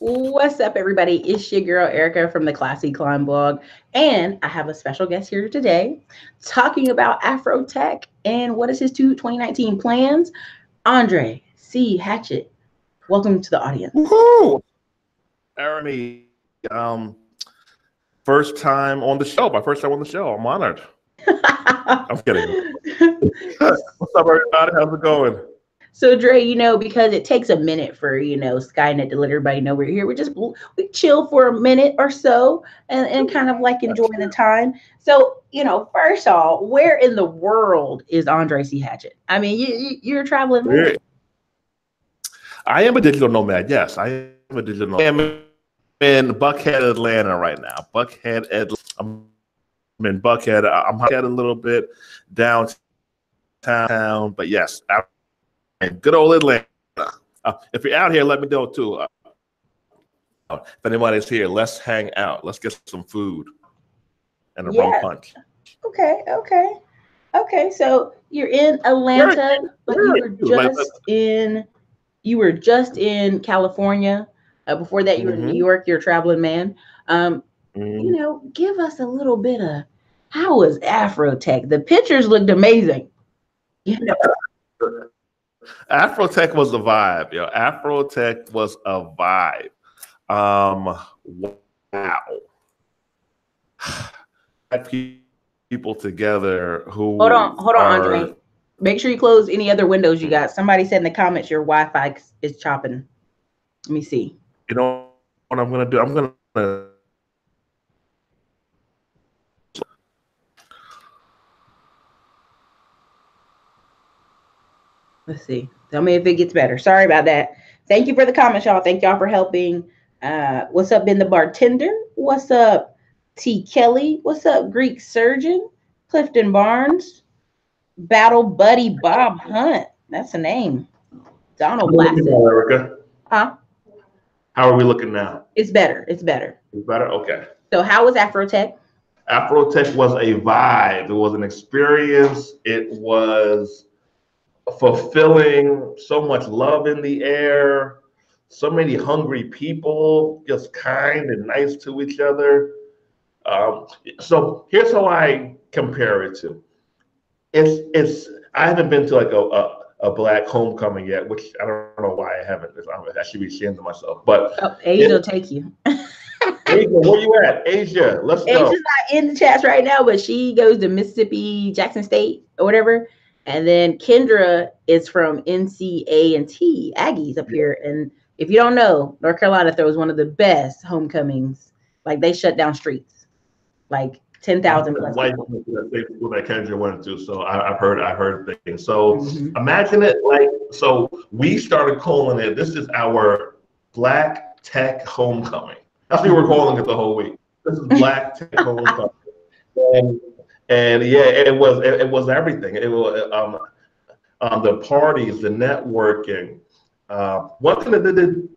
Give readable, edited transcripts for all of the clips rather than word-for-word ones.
What's up, everybody? It's your girl Erica from the Classy Climb blog, and I have a special guest here today talking about AfroTech and what is his 2019 plans. Andre C. Hatchett, welcome to the audience. Woohoo! Jeremy, first time on the show. My first time on the show. I'm honored. I'm kidding. What's up, everybody? How's it going? So Dre, because it takes a minute for, Skynet to let everybody know we're here. We chill for a minute or so and kind of like enjoy the time. So, first off, where in the world is Andre C. Hatchett? I mean, you're traveling. I am a digital nomad. Yes, I am a digital nomad. I'm in Buckhead, Atlanta right now. I'm in Buckhead. I'm a little bit downtown, but yes, good old Atlanta. If you're out here, let me know too. If anybody's here, let's hang out. Let's get some food and a rum punch. Okay. So you're in Atlanta, but you were just in California. Before that, you were in New York. You're a traveling man. Give us a little bit of how was AfroTech? The pictures looked amazing. AfroTech was a vibe, yo. AfroTech was a vibe. Wow. People together who hold on, Andre. Make sure you close any other windows you got. Somebody said in the comments your Wi-Fi is chopping. Let me see. You know what I'm gonna do? I'm gonna let's see. Tell me if it gets better. Sorry about that. Thank you for the comments, y'all. Thank y'all for helping. What's up, Ben the bartender? What's up, T. Kelly? What's up, Greek surgeon? Clifton Barnes. Battle buddy Bob Hunt. That's a name. Donald Blackson. Erica. Huh? How are we looking now? It's better. It's better. It's better? Okay. So how was AfroTech? AfroTech was a vibe. It was an experience. It was fulfilling, so much love in the air, so many hungry people, just kind and nice to each other. So here's how I compare it to. I haven't been to like a Black homecoming yet, which I don't know why I haven't. I should be ashamed of myself. But Asia will take you. Asia, where you at? Asia, let's go. Asia's not in the chats right now, but she goes to Mississippi, Jackson State, or whatever. And then Kendra is from NCA&T, Aggies up here. And if you don't know, North Carolina throws one of the best homecomings. Like they shut down streets, like 10,000 plus. White people that Kendra went to, so I've heard things. So imagine it so we started calling it. This is our Black Tech homecoming. That's what we're calling it the whole week. This is Black Tech homecoming. And yeah, it was everything. It was the parties, the networking. One thing that they did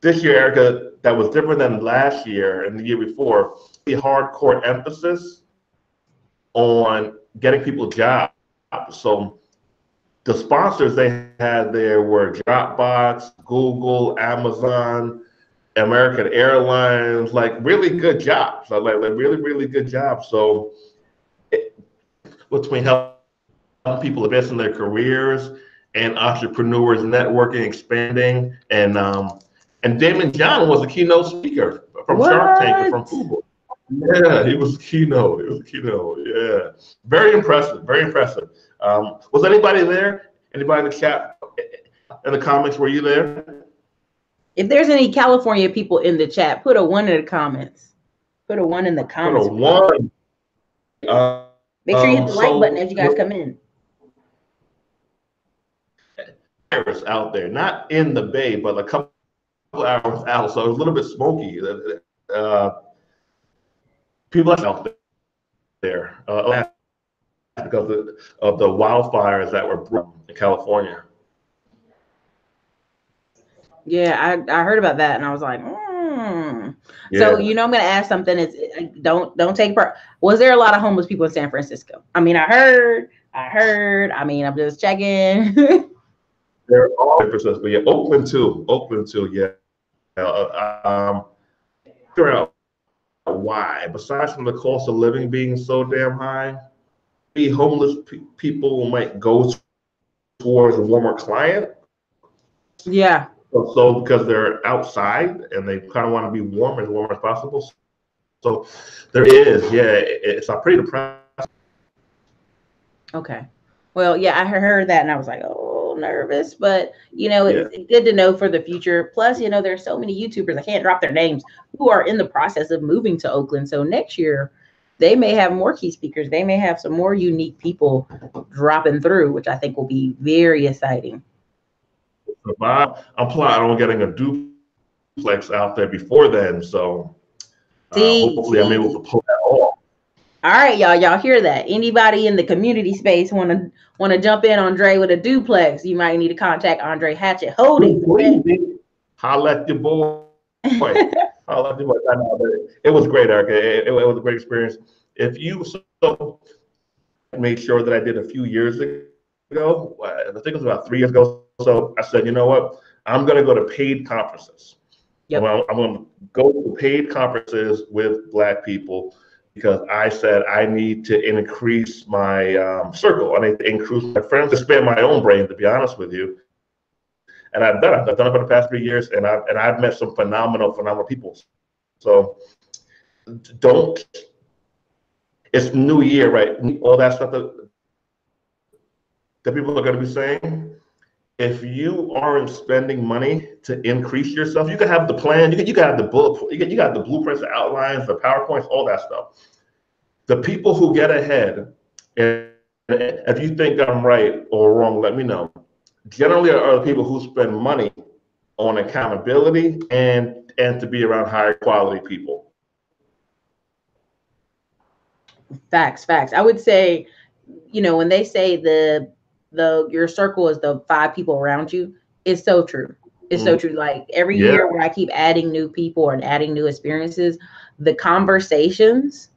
this year, Erica, that was different than last year and the year before, the hardcore emphasis on getting people jobs. So the sponsors they had there were Dropbox, Google, Amazon, American Airlines, like really good jobs, like really, really good jobs. So between helping people advance in their careers and entrepreneurs networking, expanding, and Damon John was the keynote speaker from Shark Tank and from Google. Yeah, he was the keynote. Yeah, very impressive. Was anybody there? Anybody in the chat, in the comments? Were you there? If there's any California people in the chat, put a 1 in the comments. Put a 1 in the comments. Put a 1. Make sure you hit the like button as you guys come in. Virus out there, not in the Bay, but a couple hours out, so it was a little bit smoky. People out there because of the wildfires that were in California. Yeah, I heard about that, and I was like, Yeah. So I'm gonna ask something. It's don't take part. Was there a lot of homeless people in San Francisco? I mean, I heard. I mean, I'm just checking. They're all in Francisco. Yeah, Oakland too. Yeah. Figure out why. Besides from the cost of living being so damn high, the homeless people might go towards a warmer climate. Yeah. So because they're outside and they kind of want to be as warm as possible. So there is, yeah, it's a pretty depressing. Okay. Well, yeah, I heard that and I was like, oh, nervous, but Yeah. it's good to know for the future. Plus, there's so many YouTubers, I can't drop their names, who are in the process of moving to Oakland. So next year they may have more key speakers. They may have some more unique people dropping through, which I think will be very exciting. I'm planning on getting a duplex out there before then. So hopefully I'm able to pull that off. All right, y'all hear that? Anybody in the community space want to jump in on Dre with a duplex? You might need to contact Andre Hatchett Holdings. Holla at your boy. Holla at your boy. I know, but it was great, Erica. It was a great experience. If you made sure that I did a few years ago, I think it was about 3 years ago. So I said, you know what? I'm going to go to paid conferences. Yep. I'm going to go to paid conferences with Black people because I said I need to increase my circle. I need to increase my friends, expand my own brain, to be honest with you. And I've done it. I've done it for the past 3 years, and I've met some phenomenal people. So don't. It's New Year, right? All that stuff that people are going to be saying. If you aren't spending money to increase yourself, you can have the plan, you can have the you got the blueprints, the outlines, the PowerPoints, all that stuff. The people who get ahead, and if you think I'm right or wrong, let me know. Generally are the people who spend money on accountability and to be around higher quality people. Facts. I would say, when they say your circle is the 5 people around you, it's so true. It's so true. Like every year when I keep adding new people and adding new experiences, the conversations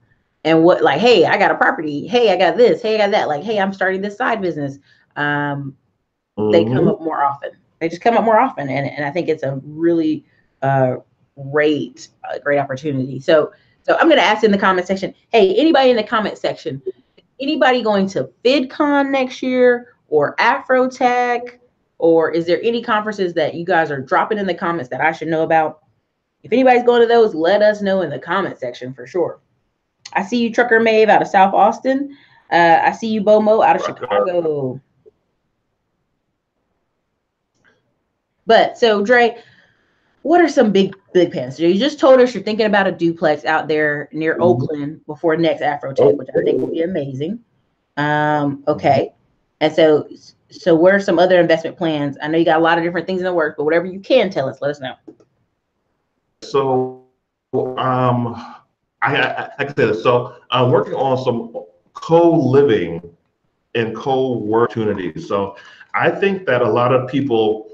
and what, like, hey, I got a property. Hey, I got this. Hey, I got that. Like, hey, I'm starting this side business. They come up more often. They just come up more often. And I think it's a really great opportunity. So I'm going to ask in the comment section, hey, anybody in the comment section, anybody going to FidCon next year or AfroTech, or is there any conferences that you guys are dropping in the comments that I should know about? If anybody's going to those, let us know in the comment section for sure. I see you, Trucker Maeve out of South Austin. I see you, Bomo out of Chicago. But so Dre, what are some big plans? You just told us you're thinking about a duplex out there near Oakland before next AfroTech, which I think will be amazing. Okay. And so what are some other investment plans? I know you got a lot of different things in the works, but whatever you can tell us, let us know. So I can say this. So I'm working on some co-living and co-work opportunities. So I think that a lot of people,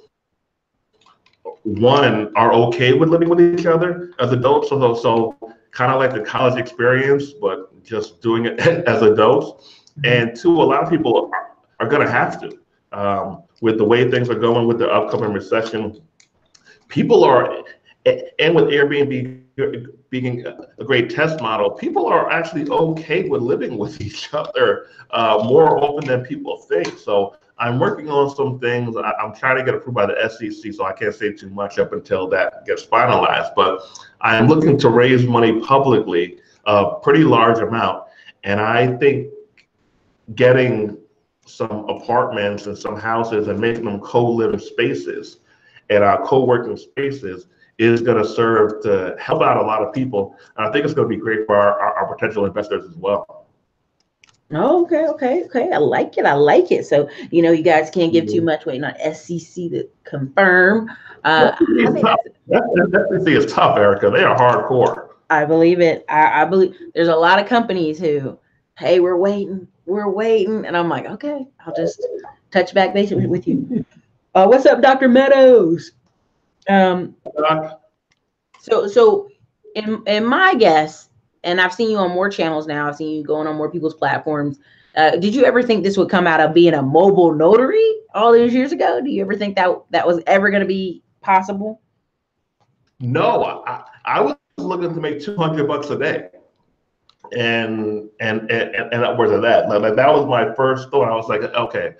one, are okay with living with each other as adults. So kind of like the college experience, but just doing it as adults. And two, a lot of people are going to have to, with the way things are going with the upcoming recession. People are, and with Airbnb being a great test model, people are actually okay with living with each other more often than people think. So I'm working on some things. I'm trying to get approved by the SEC, so I can't say too much up until that gets finalized. But I'm looking to raise money publicly, a pretty large amount. And I think getting some apartments and some houses and making them co-living spaces and our co-working spaces is going to serve to help out a lot of people. And I think it's going to be great for our potential investors as well. Okay. I like it. So, you guys can't give too much, waiting on SEC to confirm. SEC is tough, Erica. They are hardcore. I believe it. I believe there's a lot of companies who, hey, we're waiting. And I'm like, okay, I'll just touch back base with you. What's up, Dr. Meadows? So in my guess, and I've seen you on more channels now, I've seen you going on more people's platforms. Did you ever think this would come out of being a mobile notary all those years ago? Do you ever think that was ever going to be possible? No, I was looking to make $200 a day, and upwards of that. Like that was my first thought. I was like, okay,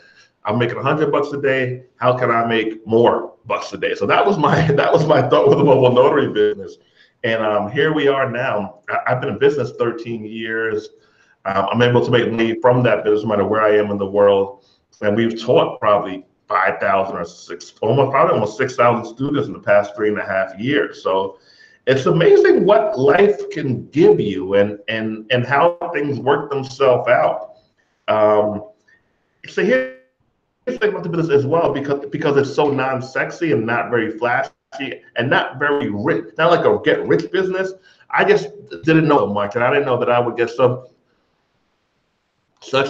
I'm making $100 a day. How can I make more bucks a day? So that was my thought with the mobile notary business. And here we are now. I've been in business 13 years. I'm able to make money from that business, no matter where I am in the world. And we've taught probably 5,000 or almost 6,000 students in the past 3.5 years. So it's amazing what life can give you and how things work themselves out. So here's the thing about the business as well, because it's so non-sexy and not very flashy and not very rich, not like a get rich business. I just didn't know much, and I didn't know that I would get such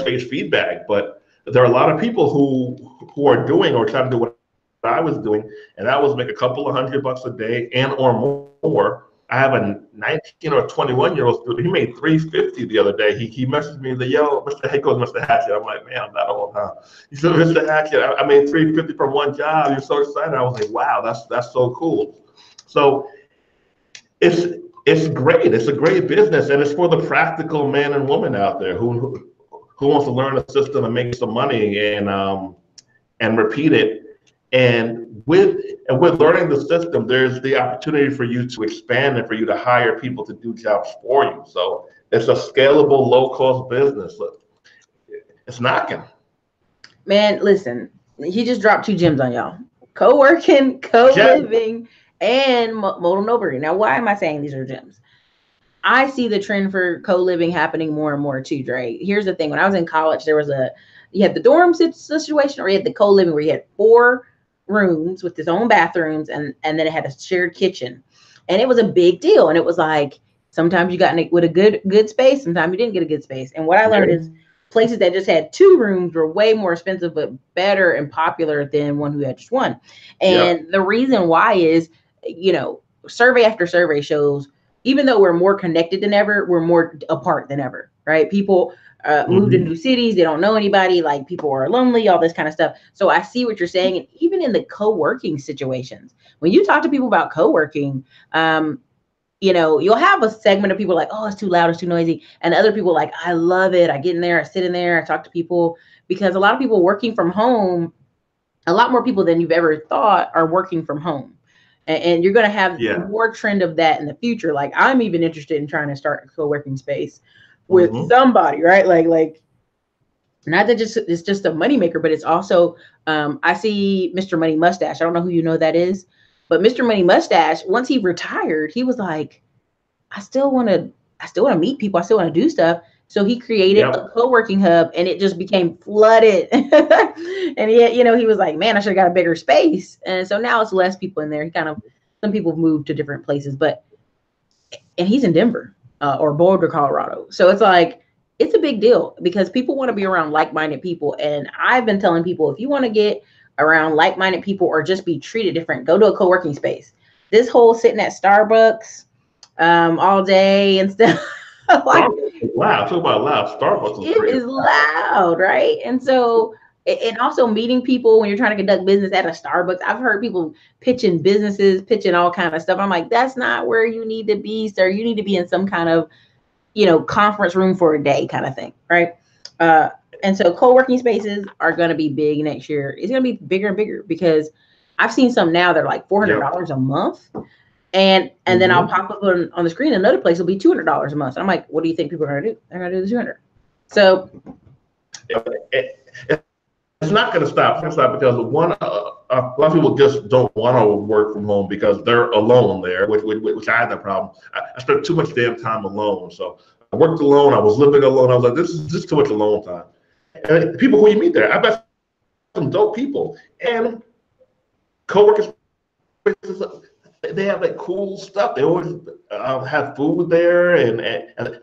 great feedback. But there are a lot of people who are doing or trying to do what I was doing, and that was make a couple of $100 a day and or more. I have a 19 or 21-year-old student. He made $350 the other day. He messaged me, the yo, Mr. Hey, goes Mr. Hatchett. I'm like, man, I'm not old, huh? He said, Mr. Hatchett, I made $350 from one job. You're so excited. I was like, wow, that's so cool. So it's great. It's a great business, and it's for the practical man and woman out there who wants to learn a system and make some money and repeat it. And with learning the system, there's the opportunity for you to expand and for you to hire people to do jobs for you. So it's a scalable, low-cost business. Look, it's knocking. Man, listen, he just dropped 2 gems on y'all: co-working, co-living, and modal notary. Now, why am I saying these are gems? I see the trend for co-living happening more and more too, Dre. Here's the thing: when I was in college, you had the dorm situation, or you had the co-living where you had 4 rooms with its own bathrooms, and then it had a shared kitchen, and it was a big deal. And it was like sometimes you got with a good space, sometimes you didn't get a good space. And what I learned is places that just had 2 rooms were way more expensive but better and popular than one who had just 1. And the reason why is, survey after survey shows, even though we're more connected than ever, we're more apart than ever, right? People moved to new cities, they don't know anybody, like people are lonely, all this kind of stuff. So I see what you're saying. And even in the co-working situations, when you talk to people about co-working, you'll have a segment of people like, oh, it's too loud, it's too noisy. And other people like, I love it. I get in there, I sit in there, I talk to people. Because a lot of people working from home, a lot more people than you've ever thought are working from home. And you're going to have more trend of that in the future. Like I'm even interested in trying to start a co-working space with somebody, right? Like not that it's just a moneymaker, but it's also, I see Mr. Money Mustache. I don't know who you know that is, but Mr. Money Mustache, once he retired, he was like, I still want to meet people. I still want to do stuff. So he created a co-working hub, and it just became flooded. And he was like, man, I should have got a bigger space. And so now it's less people in there. Some people have moved to different places, and he's in Denver or Boulder, Colorado. So it's like, it's a big deal because people want to be around like-minded people. And I've been telling people, if you want to get around like-minded people or just be treated different, go to a co-working space. This whole sitting at Starbucks all day and stuff. Wow, talk about loud. Starbucks is loud, right? And so, and also meeting people when you're trying to conduct business at a Starbucks. I've heard people pitching businesses, pitching all kind of stuff. I'm like, that's not where you need to be, sir. You need to be in some kind of, conference room for a day kind of thing, right? And so co-working spaces are going to be big next year. It's going to be bigger and bigger because I've seen some now that are like $400 a month. And then I'll pop up on the screen. Another place will be $200 a month. I'm like, what do you think people are going to do? They're going to do the 200. So it's not going to stop. It's not because a lot of people just don't want to work from home because they're alone there, which I had that problem. I spent too much damn time alone. So I worked alone. I was living alone. I was like, this is just too much alone time. And people who you meet there, I met some dope people and co-working spaces. They have like cool stuff. They always have food there, and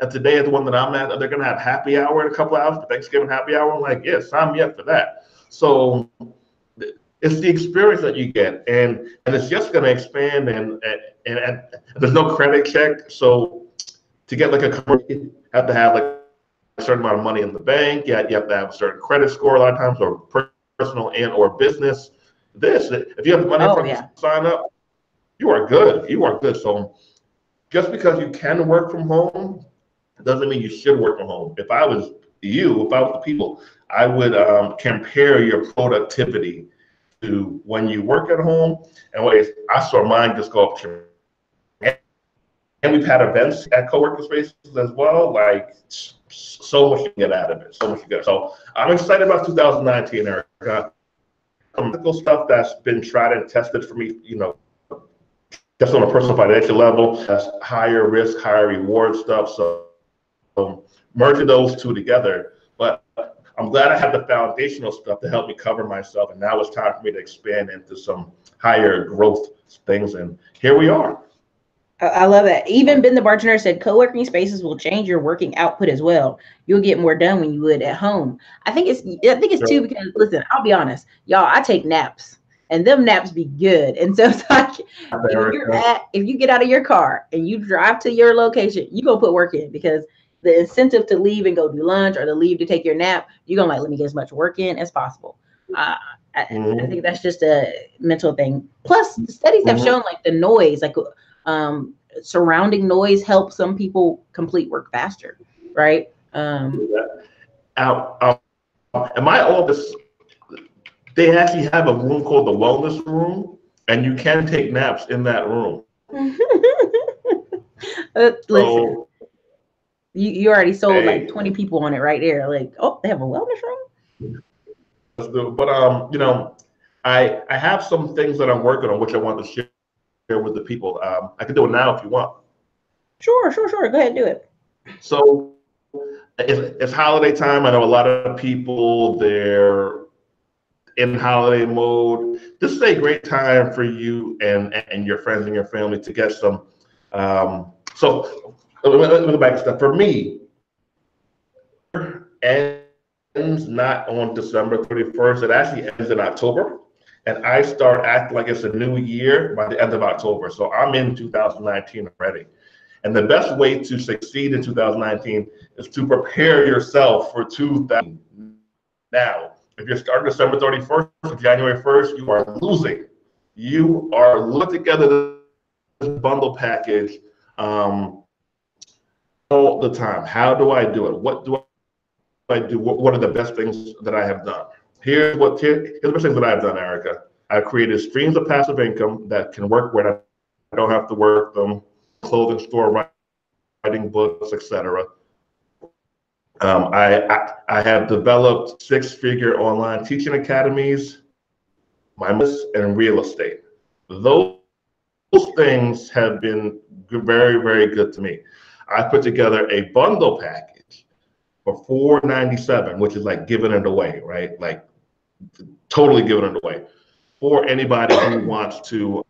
today at the one that I'm at, they're gonna have happy hour in a couple hours for Thanksgiving happy hour. I'm like, yeah, sign me up for that. So it's the experience that you get, and it's just gonna expand, and there's no credit check. So to get like a card, you have to have like a certain amount of money in the bank. You have to have a certain credit score a lot of times, or personal and or business. If you have the money sign up. you are good. You are good. So just because you can work from home doesn't mean you should work from home. If I was the people, I would compare your productivity to when you work at home. And I saw mine just go up. And we've had events at co-working spaces as well. Like so much you get out of it. So much you get. So I'm excited about 2019, Erica. Some medical stuff that's been tried and tested for me, just on a personal financial level. That's higher risk, higher reward stuff. So merging those two together. But I'm glad I had the foundational stuff to help me cover myself. And now it's time for me to expand into some higher growth things. And here we are. I love that. Even Ben the bartender said co-working spaces will change your working output as well. You'll get more done when you would at home. I think it's too, because listen, I'll be honest, y'all, I take naps and them naps be good. And so it's like if you get out of your car and you drive to your location, you gonna put work in, because the incentive to leave and go do lunch or to leave to take your nap, you're gonna like, let me get as much work in as possible. I think that's just a mental thing. Plus, the studies have shown like the noise, like surrounding noise helps some people complete work faster, right? At my office, they actually have a room called the wellness room, and you can take naps in that room. Listen, you already sold like 20 people on it right there. Like, oh, they have a wellness room? But I have some things that I'm working on, which I want to share with the people. I can do it now if you want. Sure. Go ahead, do it. So it's holiday time. I know a lot of people, they're in holiday mode. This is a great time for you and your friends and your family to get some. So let me go back a step. For me, ends not on December 31st. It actually ends in October. And I start acting like it's a new year by the end of October. So I'm in 2019 already. And the best way to succeed in 2019 is to prepare yourself for 2000. Now, if you're starting December 31st or January 1st, you are losing. You are looking together this bundle package all the time. How do I do it? What do I do? What are the best things that I have done? Here's the best things that I've done, Erica. I've created streams of passive income that can work when I don't have to work them, clothing store, writing books, etc. I have developed 6-figure online teaching academies, my business, and real estate. Those things have been very, very good to me. I put together a bundle package for $497, which is like giving it away, right? Like totally giving it away for anybody who wants to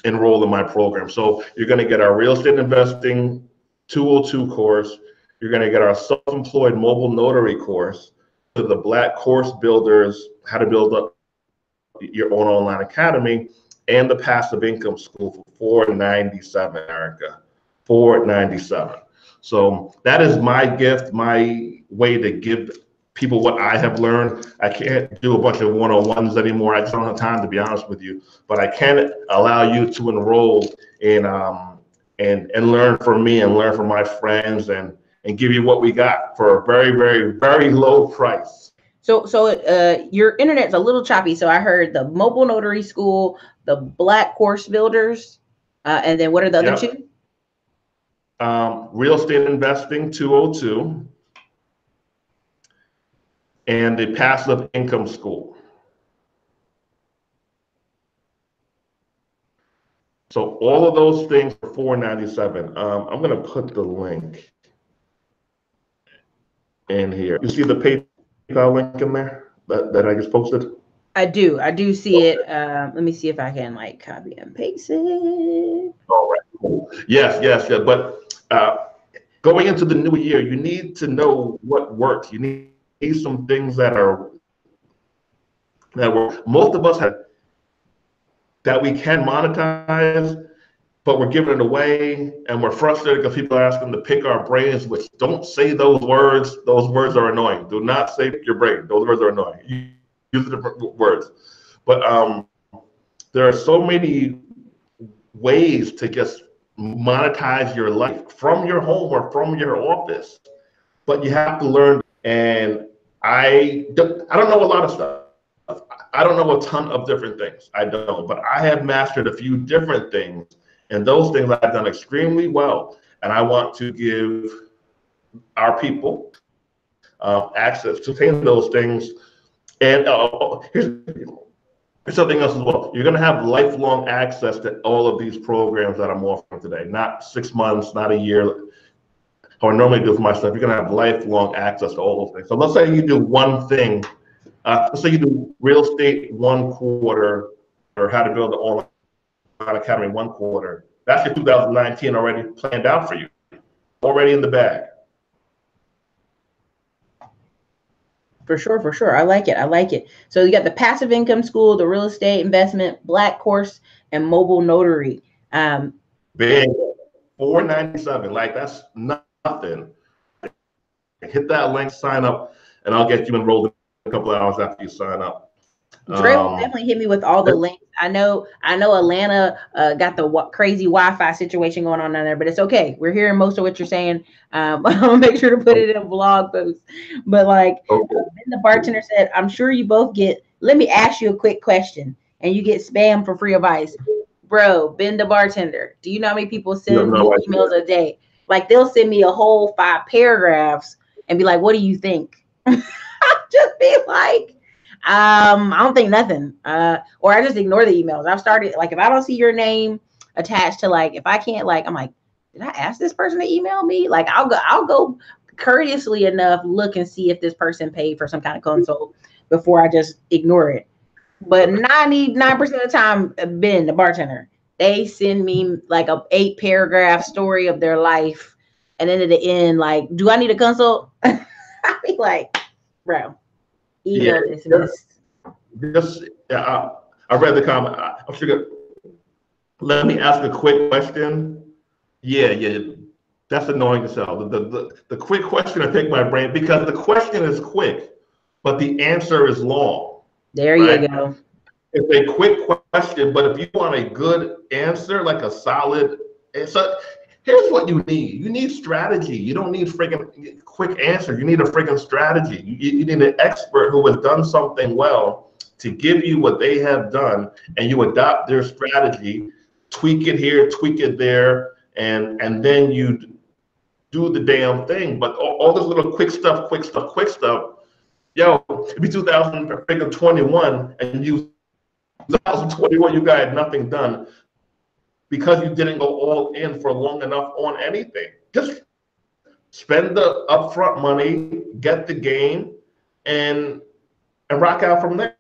enroll in my program. So you're going to get our real estate investing 202 course. You're going to get our self-employed mobile notary course, the Black Course Builders, how to build up your own online academy, and the passive income school for $497, Erica, $497. So that is my gift, my way to give people what I have learned. I can't do a bunch of one-on-ones anymore. I just don't have time, to be honest with you. But I can allow you to enroll in and learn from me and learn from my friends and give you what we got for a very, very, very low price. So your internet's a little choppy. So I heard the mobile notary school, the Black Course Builders, and then what are the other two? Real estate investing 202. And the passive income school. So all of those things for $497. I'm going to put the link in here. You see the PayPal link in there that I just posted? I do see it. Let me see if I can like copy and paste it. All right. Cool. Yes. But going into the new year, you need to know what works. You need some things that work. Most of us have that we can monetize, but we're giving it away, and we're frustrated because people are asking to pick our brains, which don't say those words. Those words are annoying. Do not say pick your brain. Those words are annoying. Use different words. But there are so many ways to just monetize your life from your home or from your office, but you have to learn. And I don't know a lot of stuff. I don't know a ton of different things. I don't, but I have mastered a few different things, and those things I've done extremely well. And I want to give our people access to those things. And here's something else as well. You're going to have lifelong access to all of these programs that I'm offering today. Not 6 months, not a year, or normally do for my stuff. You're going to have lifelong access to all those things. So let's say you do one thing. Let's say you do real estate 1 quarter, or how to build an online academy 1 quarter. That's your 2019 already planned out for you, already in the bag. For sure. I like it. So you got the passive income school, the real estate investment, black course, and mobile notary. Big, $497. Like, that's nothing. Hit that link, sign up, and I'll get you enrolled in a couple of hours after you sign up. Dre will definitely hit me with all the links. I know Atlanta got the crazy Wi-Fi situation going on down there, but it's okay. We're hearing most of what you're saying. I'll make sure to put it in a blog post. But like, Ben the bartender said, I'm sure you both get, let me ask you a quick question, and you get spam for free advice. Bro, Ben the bartender, do you know how many people send me emails a day? Like, they'll send me a whole 5 paragraphs and be like, what do you think? Just be like, I don't think nothing. Or I just ignore the emails. I've started, like, if I don't see your name attached to, like, if I can't, like, I'm like, did I ask this person to email me? Like, I'll go courteously enough, look and see if this person paid for some kind of consult before I just ignore it. But 99% of the time, Ben, the bartender, they send me like a 8 paragraph story of their life. And then at the end, like, do I need a consult? I be like, bro, email dismissed. I read the comment. I'm sure. Let me ask a quick question. Yeah, that's annoying as hell. The quick question to take my brain, because the question is quick, but the answer is long. There you go. It's a quick question, but if you want a good answer, like a solid answer, here's what you need. You need strategy. You don't need freaking quick answer. You need a freaking strategy. You need an expert who has done something well to give you what they have done, and you adopt their strategy, tweak it here, tweak it there, and then you do the damn thing. But all this little quick stuff, yo, it'd be 2021 and you 2021, you got nothing done because you didn't go all in for long enough on anything. Just spend the upfront money, get the game, and rock out from there.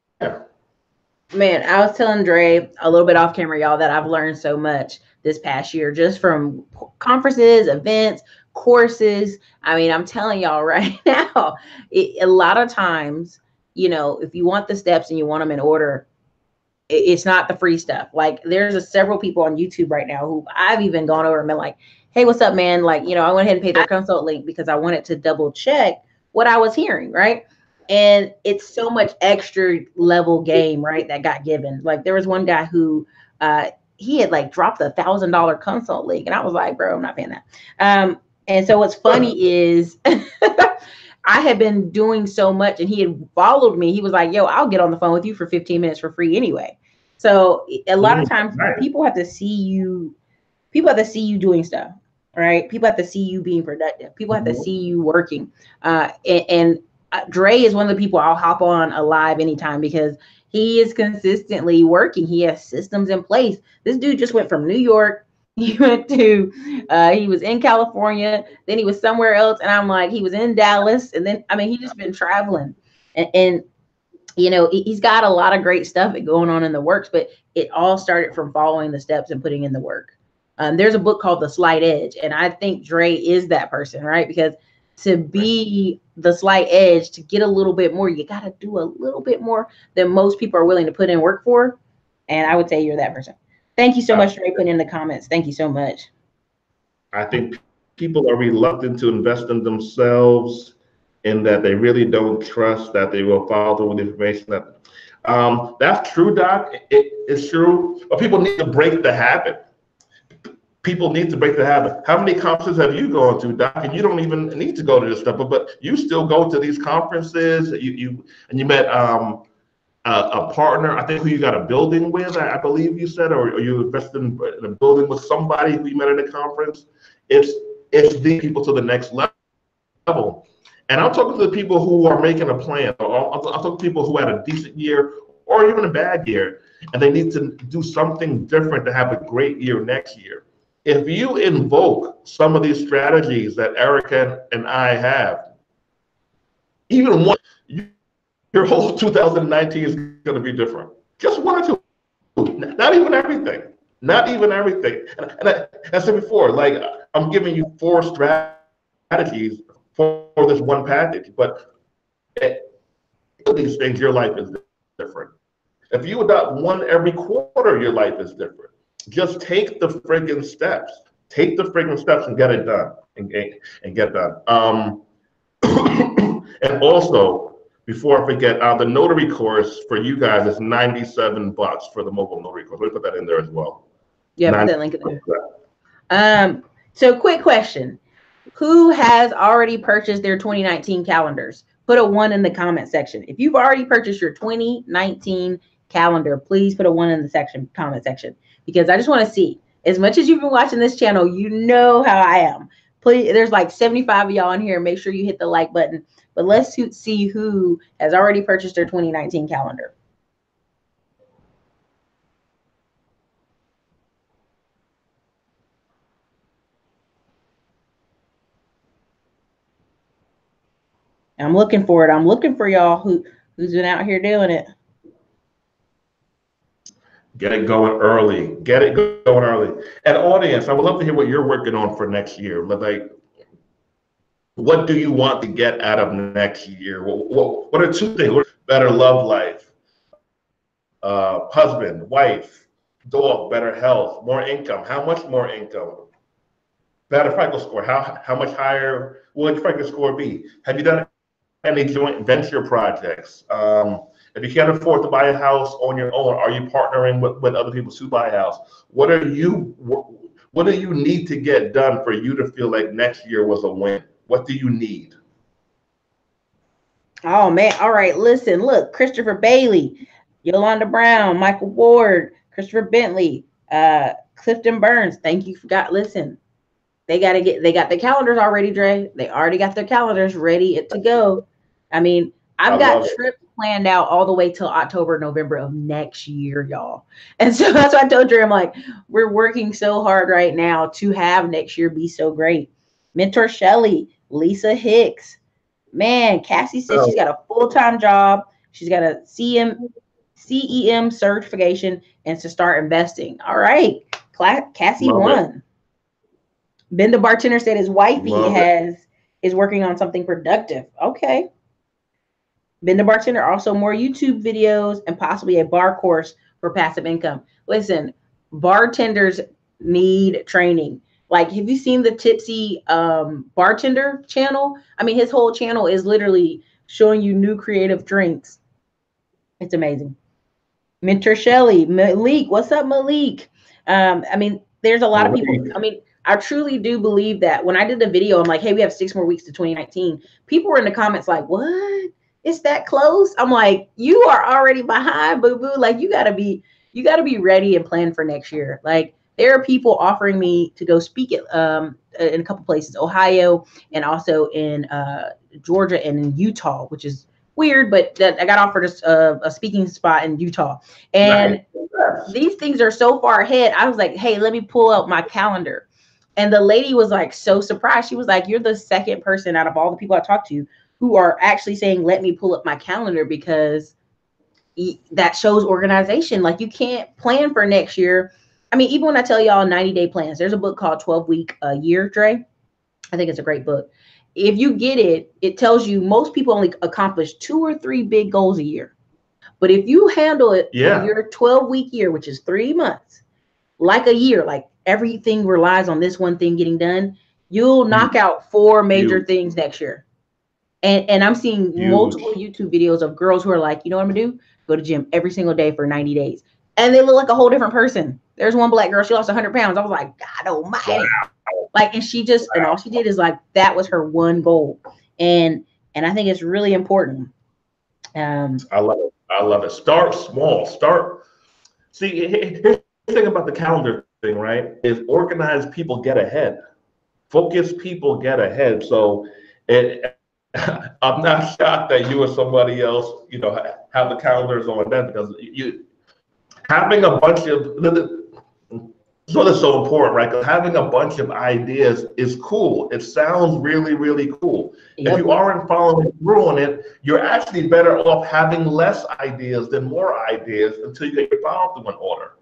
Man, I was telling Dre a little bit off camera, y'all, that I've learned so much this past year just from conferences, events, courses. I mean, I'm telling y'all right now, a lot of times, you know, if you want the steps and you want them in order, it's not the free stuff. Like, there's several people on YouTube right now who I've even gone over and been like, hey, what's up, man? Like, you know, I went ahead and paid their consult link because I wanted to double check what I was hearing, right? And it's so much extra level game, right, that got given. Like, there was one guy who he had like dropped $1,000 consult link, and I was like, bro, I'm not paying that. And so what's funny is I had been doing so much, and he had followed me. He was like, yo, I'll get on the phone with you for 15 minutes for free anyway. So a lot of times people have to see you doing stuff, right? People have to see you being productive. People have to see you working. And Dre is one of the people I'll hop on live anytime because he is consistently working. He has systems in place. This dude just went from New York. He went to, he was in California, then he was somewhere else. And I'm like, he was in Dallas. And then, I mean, he's just been traveling. And you know, he's got a lot of great stuff going on in the works, but it all started from following the steps and putting in the work. There's a book called The Slight Edge. And I think Dre is that person, right? Because to be the slight edge, to get a little bit more, you got to do a little bit more than most people are willing to put in work for. And I would say you're that person. Thank you so much, Dre, putting in the comments. Thank you so much. I think people are reluctant to invest in themselves in that they really don't trust that they will follow with information. That's true, Doc. It's true. But people need to break the habit. people need to break the habit. How many conferences have you gone to, Doc? And you don't even need to go to this stuff, but you still go to these conferences. You met a partner, I think, who you got a building with, I believe you said, or you invested in a building with somebody who you met at a conference. It's the people to the next level. And I'm talking to the people who are making a plan. I'm talking to people who had a decent year or even a bad year, and they need to do something different to have a great year next year. If you invoke some of these strategies that Erica and I have, even one, your whole 2019 is going to be different. Just one or two, not even everything. Not even everything. And I said before, like, I'm giving you 4 strategies for this one package, but these things, your life is different. If you adopt one every quarter, your life is different. Just take the friggin' steps. Take the friggin' steps and get it done. And get it done. And also, before I forget, the notary course for you guys is $97 for the mobile notary course. Let me put that in there as well. Yeah, put that link in there. So quick question. Who has already purchased their 2019 calendars? Put a 1 in the comment section. If you've already purchased your 2019 calendar, please put a 1 in the comment section, because I just want to see. As much as you've been watching this channel, you know how I am. Please, there's like 75 of y'all in here. Make sure you hit the like button. But let's see who has already purchased their 2019 calendar. I'm looking for it. I'm looking for y'all who's been out here doing it. Get it going early. Get it going early. And audience, I would love to hear what you're working on for next year. Like, what do you want to get out of next year? What are 2 things? Better love life, husband, wife, dog, better health, more income. How much more income? Better FICO score. How much higher will your FICO score be? Have you done any joint venture projects? If you can't afford to buy a house on your own, are you partnering with other people to buy a house? What do you need to get done for you to feel like next year was a win? What do you need? Oh man. All right. Listen, look, Christopher Bailey, Yolanda Brown, Michael Ward, Christopher Bentley, Clifton Burns. Thank you. Listen, they got the calendars already, Dre. They already got their calendars ready to go. I mean, I've got trips planned out all the way till October, November of next year, y'all. And so that's why I told Dre, I'm like, we're working so hard right now to have next year be so great. Mentor Shelly, Lisa Hicks. Man, Cassie says she's got a full-time job. She's got a CEM certification and to start investing. All right. Cassie won. Ben the bartender said his wifey is working on something productive. Okay. Ben the bartender, also more YouTube videos and possibly a bar course for passive income. Listen, bartenders need training. Like, have you seen the Tipsy bartender channel? I mean, his whole channel is literally showing you new creative drinks. It's amazing. Mentor Shelly, Malik, what's up, Malik? I mean, there's a lot of people. I mean, I truly do believe that when I did the video, I'm like, hey, we have 6 more weeks to 2019. People were in the comments like, what? It's that close? I'm like, you are already behind, boo-boo. Like, you gotta be ready and plan for next year. Like, there are people offering me to go speak at in a couple places, Ohio, and also in Georgia and in Utah, which is weird, but I got offered a speaking spot in Utah. And these things are so far ahead. I was like, hey, let me pull out my calendar. And the lady was like so surprised. She was like, you're the second person out of all the people I talked to who are actually saying, let me pull up my calendar, because that shows organization. Like, you can't plan for next year. I mean, even when I tell y'all 90-day plans, there's a book called 12-Week Year, Dre. I think it's a great book. If you get it, it tells you most people only accomplish 2 or 3 big goals a year. But if you handle it, your 12-week year, which is 3 months, like a year, like everything relies on this one thing getting done, you'll knock out 4 major things next year. And I'm seeing multiple YouTube videos of girls who are like, you know what I'm gonna do? Go to gym every single day for 90 days. And they look like a whole different person. There's one black girl, she lost 100 pounds. I was like, God almighty. Like, and she just, and all she did is like, that was her one goal. And I think it's really important. I love it. I love it. Start small. See, here's the thing about the calendar thing, right? Is organized people get ahead. Focused people get ahead. So I'm not shocked that you or somebody else, have the calendars on them, because you having a bunch of, so that's so important, right? Because having a bunch of ideas is cool. It sounds really, really cool. If you aren't following through on it, you're actually better off having less ideas than more ideas until you get your follow through in order.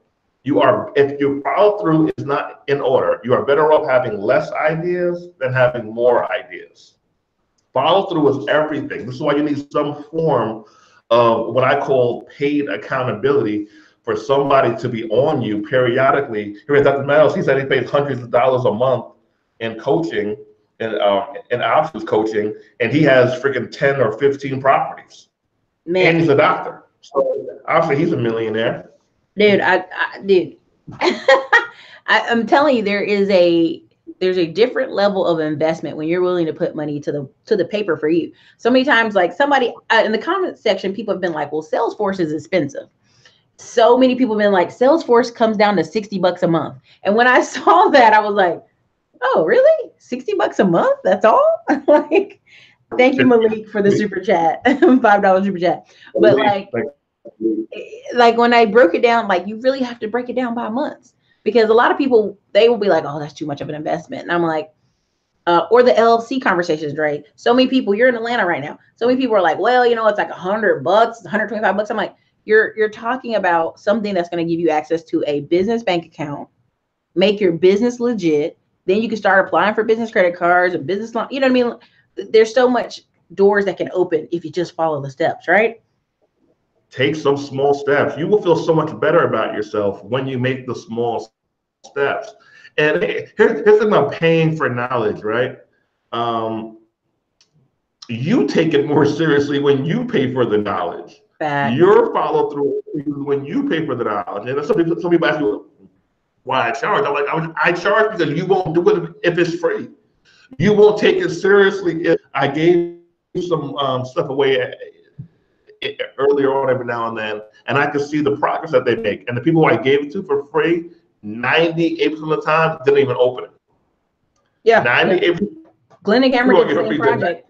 If your follow through is not in order, you are better off having less ideas than having more ideas. Follow through is everything. This is why you need some form of what I call paid accountability, for somebody to be on you periodically. Here, Dr. Miles, he said he pays hundreds of dollars a month in coaching and options coaching, and he has freaking 10 or 15 properties. Man. And he's a doctor. So obviously he's a millionaire. Dude, I'm telling you, there's a different level of investment when you're willing to put money to the paper for you. So many times, like somebody in the comment section, people have been like, well, Salesforce is expensive. So many people have been like, Salesforce comes down to $60 a month. And when I saw that, I was like, oh, really? $60 a month? That's all? Like, thank you, Malik, for the super chat, $5 super chat. But like when I broke it down, like you really have to break it down by months, because a lot of people, they will be like, oh, that's too much of an investment. And I'm like, or the LLC conversations, right? So many people, you're in Atlanta right now. So many people are like, well, it's like $100, $125. I'm like, you're talking about something that's going to give you access to a business bank account, make your business legit. Then you can start applying for business credit cards and business loan. You know what I mean? There's so much doors that can open if you just follow the steps, right? Take some small steps. You will feel so much better about yourself when you make the small steps. And here's the thing about paying for knowledge, right? You take it more seriously when you pay for the knowledge. Fact. Your follow through when you pay for the knowledge. And some people ask me why I charge. I'm like, I charge because you won't do it if it's free. You won't take it seriously if I gave some stuff away earlier on every now and then, and I could see the progress that they make. And the people who I gave it to for free, 98% of the time didn't even open it. Yeah. 98%. Glenn and Cameron did the same project.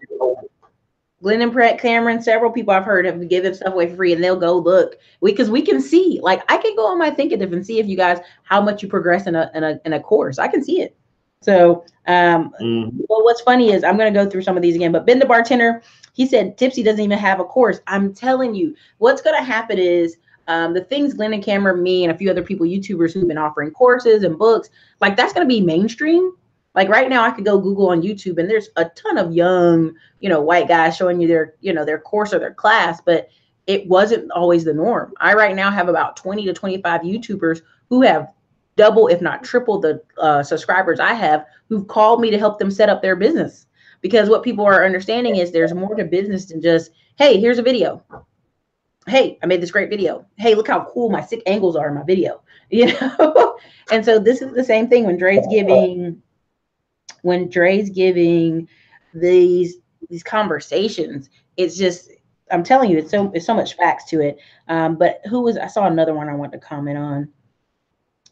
Glenn and Cameron, several people I've heard have given stuff away for free, and they'll go look, because we can see, like, I can go on my Thinkitive and see if you guys, how much you progress in a course. I can see it. So, well, what's funny is I'm going to go through some of these again, but Ben the bartender, he said Tipsy doesn't even have a course. I'm telling you, what's going to happen is the things Glenn and Cameron, me, and a few other people, YouTubers who've been offering courses and books, like that's going to be mainstream. Like right now, I could go Google on YouTube, and there's a ton of young, white guys showing you their course or their class, but it wasn't always the norm. I right now have about 20 to 25 YouTubers who have double, if not triple the subscribers I have, who've called me to help them set up their business. Because what people are understanding is there's more to business than just, hey, here's a video. Hey, I made this great video. Hey, look how cool my sick angles are in my video. And so this is the same thing when Dre's giving these conversations. It's just, I'm telling you, it's so much facts to it. But I saw another one I want to comment on.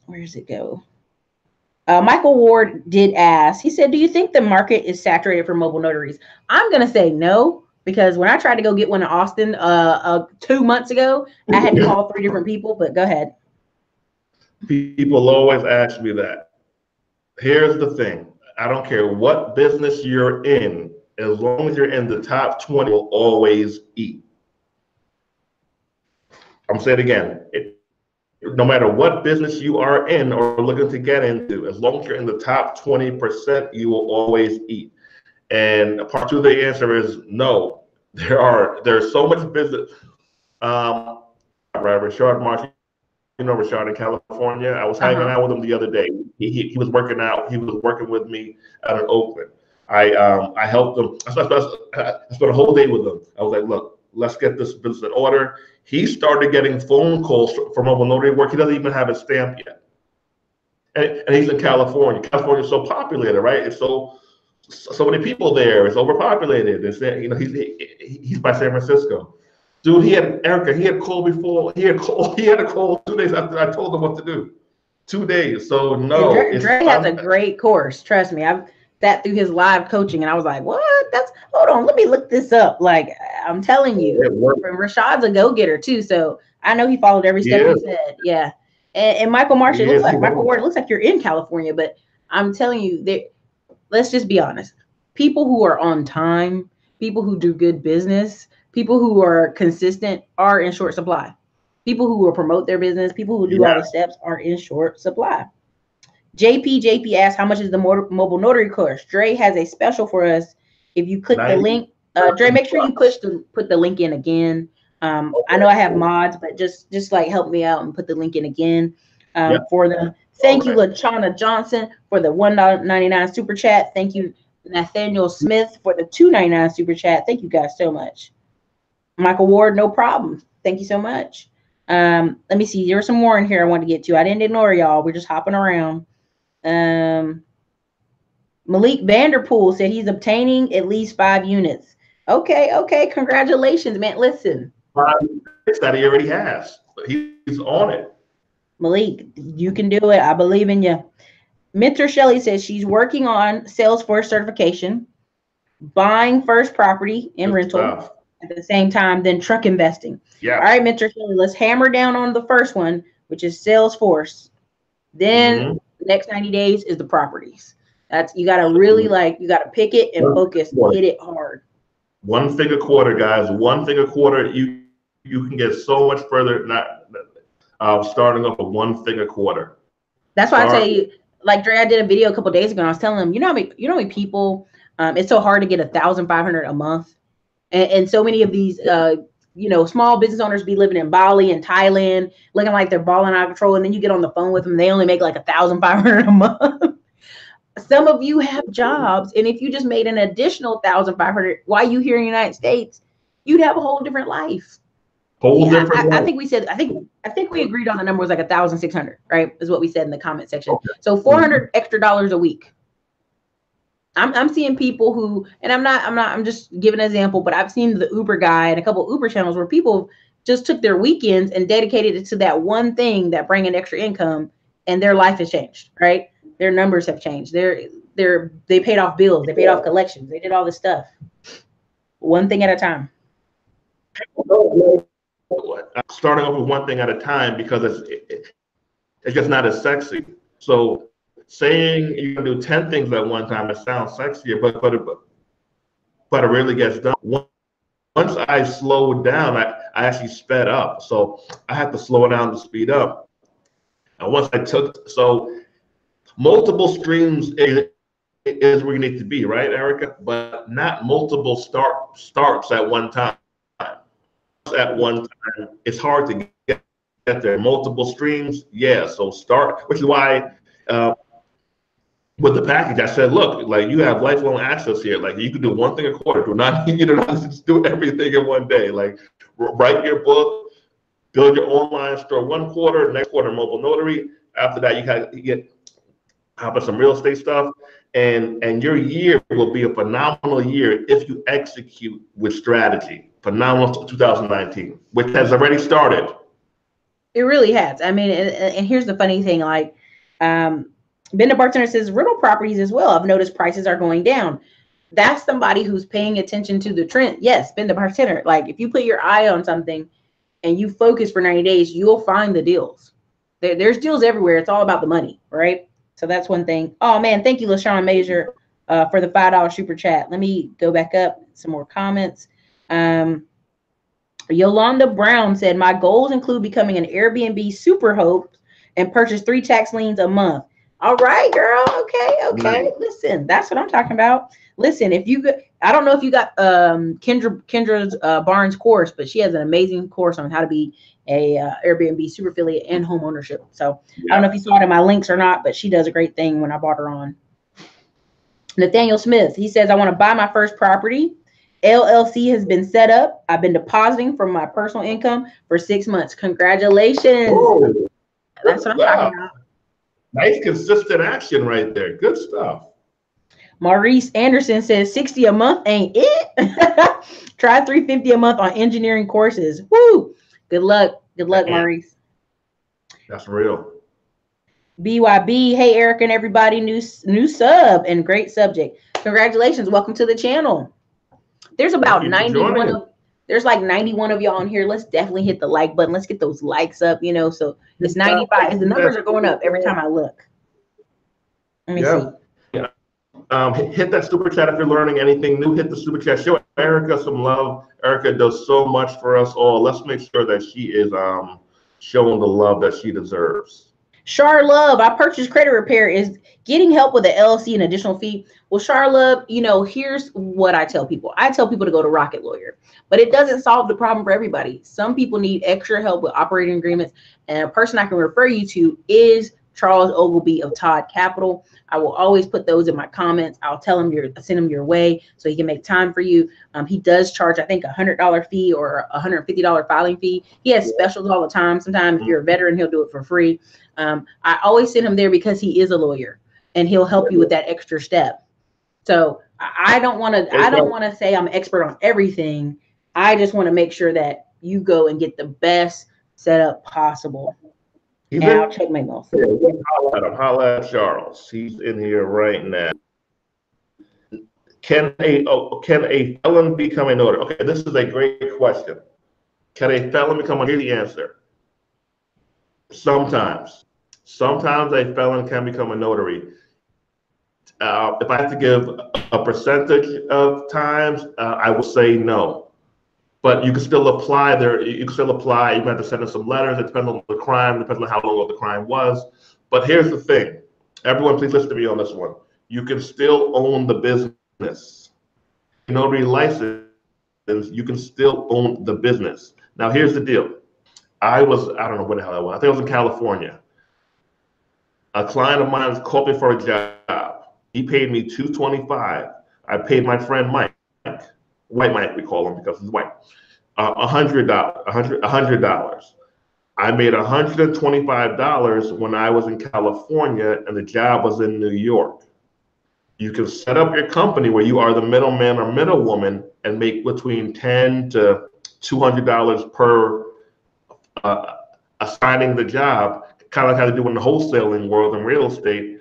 Where does it go? Michael Ward did ask, he said, do you think the market is saturated for mobile notaries? I'm going to say no, because when I tried to go get one in Austin 2 months ago, I had to call 3 different people, but go ahead. People always ask me that. Here's the thing. I don't care what business you're in, as long as you're in the top 20, you'll always eat. I'm saying it again. No matter what business you are in or looking to get into, as long as you're in the top 20%, you will always eat. And part 2 of the answer is no. There's so much business. Rashard Marsh, Rashard in California. I was hanging out with him the other day. He was working out. He was working with me out in Oakland. I helped him. I spent a whole day with him. I was like, look, let's get this business in order. He started getting phone calls for mobile notary work. He doesn't even have a stamp yet. and he's in California. California's so populated, right? It's so many people there. It's overpopulated. It's that, he's by San Francisco. Dude, he had cold before. He had a cold 2 days after I told him what to do. 2 days. So no, Dre has a great course. Trust me, I've sat through his live coaching, and I was like, "What? Hold on, let me look this up." Like, I'm telling you, Rashad's a go-getter too. So I know he followed every step he said. Yeah, and Michael Marsh, Michael Ward, it looks like you're in California, but I'm telling you, let's just be honest. People who are on time, people who do good business, people who are consistent are in short supply. People who will promote their business, people who do all the steps are in short supply. JP asks, how much is the mobile notary course? Dre has a special for us. If you click the link, Dre, make sure you put the link in again. I know I have mods, but just like help me out and put the link in again for them. Thank you, LaChana Johnson, for the $1.99 super chat. Thank you, Nathaniel Smith, for the $2.99 super chat. Thank you guys so much. Michael Ward, no problem. Thank you so much. Let me see. There were some more in here I wanted to get to. I didn't ignore y'all. We're just hopping around. Malik Vanderpool said he's obtaining at least 5 units. Okay. Congratulations, man. Listen. 5 units that he already has. He's on it. Malik, you can do it. I believe in you. Mentor Shelley says she's working on Salesforce certification, buying first property in rental at the same time, then truck investing. Yeah. All right, Mentor Shelley, let's hammer down on the first one, which is Salesforce. Then next 90 days is the properties. You got to really you got to pick it and focus, hit it hard. 1 figure quarter, guys. 1 figure quarter. You can get so much further. Starting off with 1 figure quarter. That's why I tell you, like Dre, I did a video a couple of days ago, and I was telling them, you know how many people, it's so hard to get 1,500 a month, and so many of these, small business owners be living in Bali and Thailand, looking like they're balling out of control, and then you get on the phone with them, they only make like 1,500 a month. Some of you have jobs, and if you just made an additional 1,500 while you here in the United States, you'd have a whole different life. I think we said, I think we agreed on the number was like 1,600, right? Is what we said in the comment section. Okay. So $400 extra dollars a week. I'm seeing people who, and I'm just giving an example, but I've seen the Uber guy and a couple of Uber channels where people just took their weekends and dedicated it to that one thing that bring an extra income, and their life has changed, right? Their numbers have changed. They paid off bills, they paid off collections, they did all this stuff. One thing at a time. Starting off with 1 thing at a time, because it's just not as sexy. So saying you can do 10 things at one time, it sounds sexier, but it really gets done. Once I slowed down, I actually sped up. So I had to slow down to speed up. And once I multiple streams is where you need to be, right, Erica? But not multiple starts at one time. At one time, it's hard to get there. Multiple streams, so start, which is why with the package I said, look, like, you have lifelong access here. Like, you can do 1 thing a quarter. You do not just do everything in one day. Like, write your book, build your online store 1 quarter, next quarter mobile notary. After that, you get hop on some real estate stuff, and your year will be a phenomenal year if you execute with strategy. Phenomenal 2019, which has already started. It really has. I mean, and here's the funny thing, like, Ben the Bartender says rental properties as well, I've noticed prices are going down. That's somebody who's paying attention to the trend. Yes, Ben the Bartender. Like, if you put your eye on something and you focus for 90 days, you'll find the deals. There's deals everywhere. It's all about the money, right? So that's one thing. Oh man, thank you, LaShawn Major, for the $5 super chat. Let me go back up some more comments. Yolanda Brown said, my goals include becoming an Airbnb super host and purchase 3 tax liens a month. All right, girl. Okay. Listen, that's what I'm talking about. Listen, I don't know if you got Kendra's Barnes course, but she has an amazing course on how to be a Airbnb super affiliate and home ownership. So I don't know if you saw it in my links or not, but she does a great thing when I brought her on. Nathaniel Smith, he says, I want to buy my first property. LLC has been set up. I've been depositing from my personal income for 6 months. Congratulations. Whoa. That's what I'm talking about. Nice consistent action right there. Good stuff. Maurice Anderson says 60 a month ain't it. Try 350 a month on engineering courses. Woo! Good luck. Good luck, Maurice. That's real. BYB, hey Eric and everybody, new sub and great subject. Congratulations, welcome to the channel. There's about 91 of, there's like 91 of y'all on here. Let's definitely hit the like button. Let's get those likes up, you know. So it's 95. The numbers are going up every time I look. Let me see. Hit that super chat if you're learning anything new. Hit the super chat. Show Erica some love. Erica does so much for us all. Let's make sure that she is showing the love that she deserves. Char Love, I purchased credit repair. Is getting help with the LLC an additional fee? Well, Char Love, you know, here's what I tell people. I tell people to go to Rocket Lawyer, but it doesn't solve the problem for everybody. Some people need extra help with operating agreements, and a person I can refer you to is Charles Ogilby of Todd Capital. I will always put those in my comments. I'll tell him send him your way so he can make time for you. He does charge, I think, $100 fee or $150 filing fee. He has specials all the time. Sometimes if you're a veteran, he'll do it for free. I always send him there because he is a lawyer and he'll help you with that extra step. So I don't want to say I'm an expert on everything. I just want to make sure that you go and get the best setup possible. And I'll check my emails. Holla at Charles. He's in here right now. Can a felon become a notary? Okay, this is a great question. Can a felon become a notary? Here's the answer. Sometimes a felon can become a notary. If I have to give a percentage of times, I will say no. But you can still apply there. You can still apply. You have to send in some letters. It depends on the crime, depends on how long the crime was. But here's the thing. Everyone, please listen to me on this one. You can still own the business. Notary license, you can still own the business. Now, here's the deal. I don't know where the hell I was. I think I was in California. A client of mine called me for a job. He paid me $225. I paid my friend Mike. White Mike, we call him because he's white. $100. I made $125 when I was in California and the job was in New York. You can set up your company where you are the middleman or middlewoman and make between $10 to $200 per assigning the job, kind of like how they do in the wholesaling world in real estate.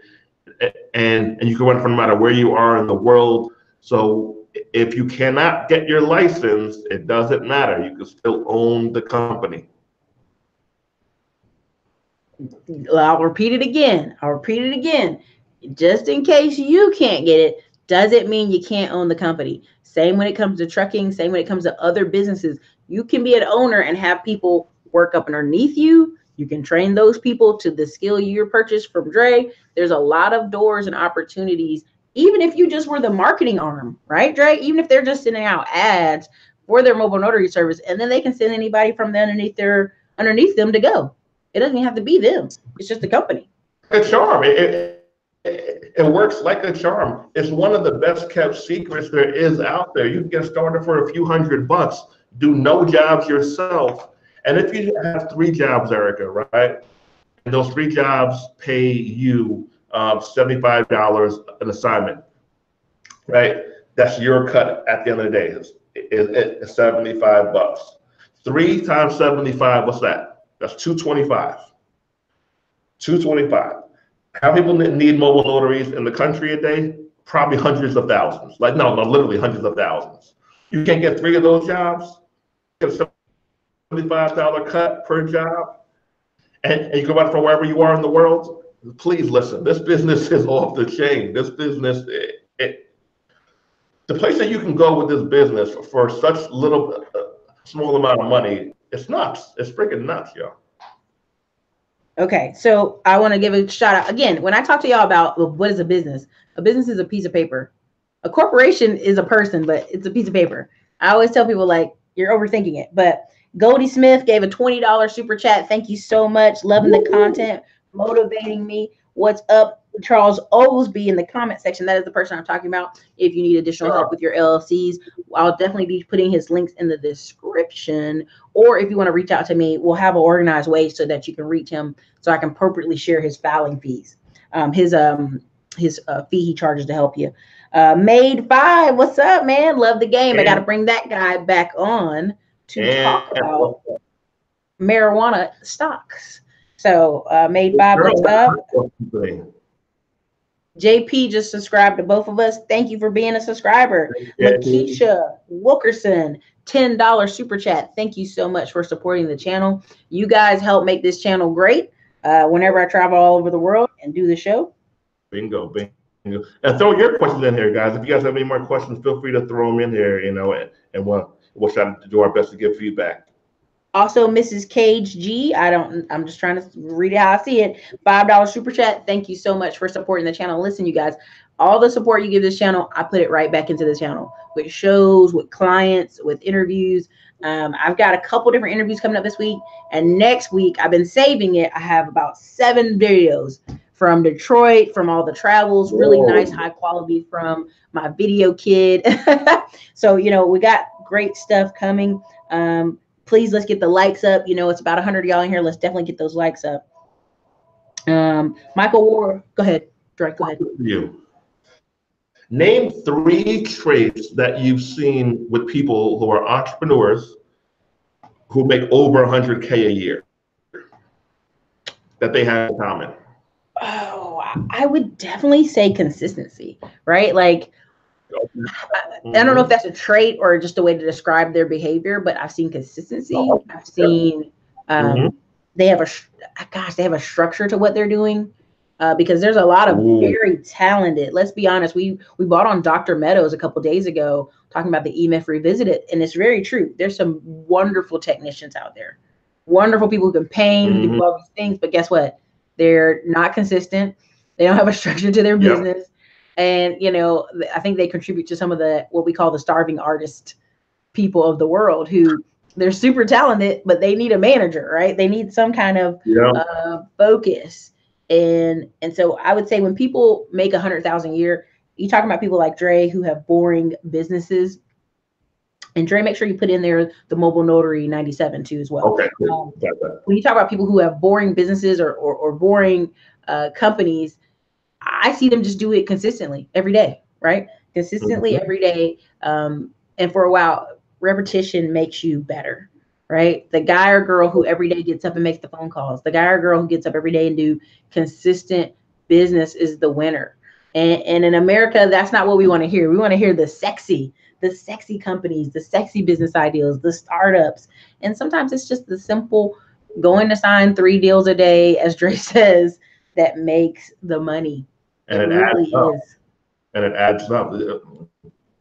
And you can run from no matter where you are in the world. So if you cannot get your license, it doesn't matter. You can still own the company. I'll repeat it again. Just in case you can't get it, doesn't mean you can't own the company. Same when it comes to trucking, same when it comes to other businesses. You can be an owner and have people work up underneath you. You can train those people to the skill you purchased from Dre. There's a lot of doors and opportunities. Even if you just were the marketing arm, right, Dre? Even if they're just sending out ads for their mobile notary service, and then they can send anybody from underneath them to go. It doesn't have to be them. It's just the company. A charm. It works like a charm. It's one of the best kept secrets there is out there. You can get started for a few $100, do no jobs yourself. And if you have 3 jobs, Erica, right? And those 3 jobs pay you $75 an assignment, right? That's your cut at the end of the day. It's $75. 3 times 75, what's that? That's $225. $225. How many people need mobile notaries in the country a day? Probably hundreds of thousands. Like, no, literally hundreds of thousands. You can't get 3 of those jobs, get a $75 cut per job, and you can run from wherever you are in the world. Please listen, this business is off the chain. This business, the place that you can go with this business for such small amount of money, it's nuts. It's freaking nuts, yo. Okay, so I want to give a shout out. Again, when I talk to y'all about what is a business is a piece of paper. A corporation is a person, but it's a piece of paper. I always tell people, like, you're overthinking it. But Goldie Smith gave a $20 super chat. Thank you so much. Loving the content, motivating me. What's up? Charles Oglesby in the comment section. That is the person I'm talking about. If you need additional help with your LLCs, I'll definitely be putting his links in the description. Or if you want to reach out to me, we'll have an organized way so that you can reach him so I can appropriately share his filing fees. his fee he charges to help you. Made 5, what's up, man? Love the game. I got to bring that guy back on to talk about marijuana stocks. So Made 5, what's up? JP just subscribed to both of us. Thank you for being a subscriber. Makisha Wilkerson, $10 super chat. Thank you so much for supporting the channel. You guys help make this channel great whenever I travel all over the world and do the show. Bingo, bingo. And throw your questions in here, guys. If you guys have any more questions, feel free to throw them in here, you know, and we'll try to do our best to give feedback. Also, Mrs. Cage G, I'm just trying to read it how I see it. $5 super chat. Thank you so much for supporting the channel. Listen, you guys, all the support you give this channel, I put it right back into the channel with shows, with clients, with interviews. I've got a couple different interviews coming up this week, and next week I've been saving it. I have about 7 videos from Detroit, from all the travels, really nice, high quality from my video kid. So, you know, we got great stuff coming. Please, let's get the likes up. You know, it's about 100 of y'all in here. Let's definitely get those likes up. Michael Ward, go ahead. Drake, go ahead. You. Name 3 traits that you've seen with people who are entrepreneurs who make over 100K a year that they have in common. Oh, I would definitely say consistency, right? Like, I don't know if that's a trait or just a way to describe their behavior, but I've seen consistency. I've seen they have a structure to what they're doing, because there's a lot of very talented. Let's be honest. We bought on Dr. Meadows a couple days ago talking about the EMF Revisited, and it's very true. There's some wonderful technicians out there, wonderful people who can paint, who do all these things, but guess what? They're not consistent. They don't have a structure to their business. And, you know, I think they contribute to some of the, what we call the starving artist people of the world, who they're super talented, but they need a manager, right? They need some kind of focus. And so I would say when people make 100,000 a year, you talking about people like Dre who have boring businesses. And Dre, make sure you put in there the Mobile Notary 97 too as well. Okay. When you talk about people who have boring businesses or boring companies, I see them just do it consistently every day, right? Consistently every day. And for a while, repetition makes you better, right? The guy or girl who every day gets up and makes the phone calls, the guy or girl who gets up every day and do consistent business is the winner. And in America, that's not what we want to hear. We want to hear the sexy companies, the sexy business ideals, the startups. And sometimes it's just the simple going to sign 3 deals a day, as Dre says, that makes the money. And it really adds up. And it adds up.